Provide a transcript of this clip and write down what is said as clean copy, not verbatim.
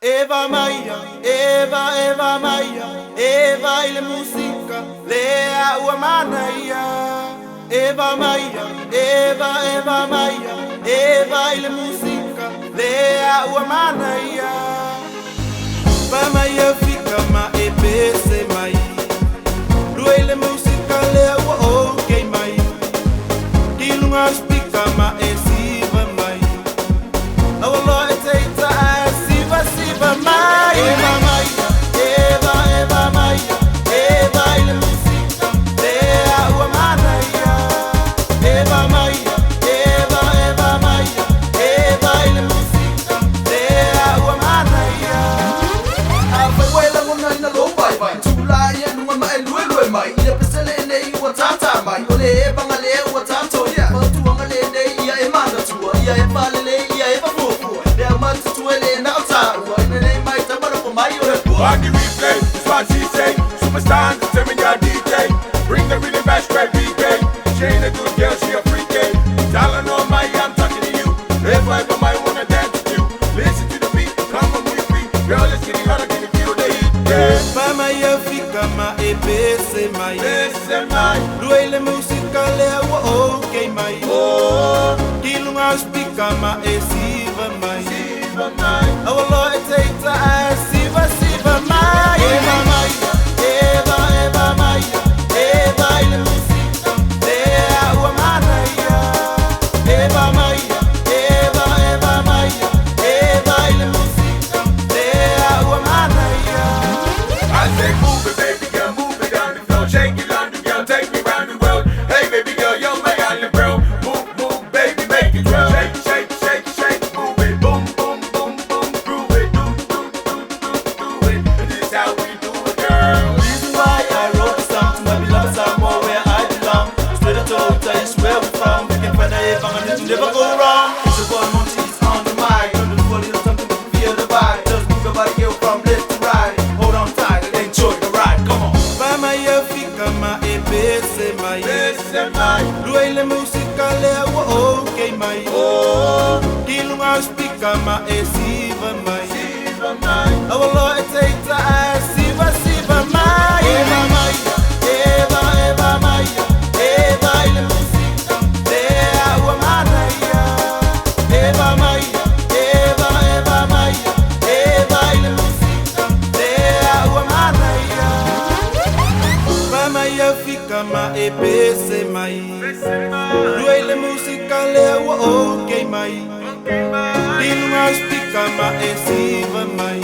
Eva Maia, Eva Maia, Eva ile música, lea uamanaia. Eva Maia, Eva Maia, Eva ile música, lea uamanaia. Eva Maia fica ma epese mai, ruele música lea ua okay mai, dilunga speaker ma esiva mai, awalo eteita Siva Maia, Eva Maia, Eva Maia, Eva ile música, lea uamanaia. Eva Maia, Eva Maia, Eva ile música, lea uamanaia. Wela ngona ina lo bye bye. Tula ya numa ma elwe mai. Ile pesele nei wa tata mai. Ole bangale wa tato ya. Tu ngale nei ya emanda tua. Ya efalele ya efafu. Ya matu tuele na utaru. On the replay, that's what she say. Superstar, tell me your DJ. Bring the really best straight BK. She ain't a good girl, she a freak. Darling, on my, I'm talking to you. If I ever might wanna dance with you, listen to the beat, come on with me. Girl, let's get it hard, I can feel the heat. Yeah. Eva Maia fica ma epese mai. Epese mai. Ruele música lea ua okay mai. Oh. Dilunga speaker ma esiva mai. Siva mai. Awalo eteita Siva Maia, Eva Maia, Eva Maia, Eva ile música, lea uamanaia. Eva Maia, Eva Maia, Eva ile música, lea uamanaia. I say move it, baby girl, move it on the floor. Shake it on the girl, take me round the world. Hey baby girl, you're my only bro. Move, baby, make it roll. Shake, move it, boom, groove it, do it. This is how we do it, girl. Reason why I wrote this song to my beloved somewhere where I belong. Straight out to Utah is where we from. We can find a Eva and you never go wrong. It's your boy Monty, it's on the mic. Turn the volume up something to feel the vibe. Just move your body, girl, from left to right. Hold on tight and enjoy the ride. Come on. Eva Maia fica ma epese mai. Epese mai. Ruele música lea ua okay mai. Oh. Dilunga speaker ma esiva mai. Siva mai. Awalo eteita Siva Maia, Eva Maia, Eva Maia, Eva ile música, lea uamanaia. Eva Maia, Eva Maia, Eva ile música, lea uamanaia. Eva Maia fica ma epese mai. Ruele música lea ua okay mai. Dilunga speaker ma esiva mai.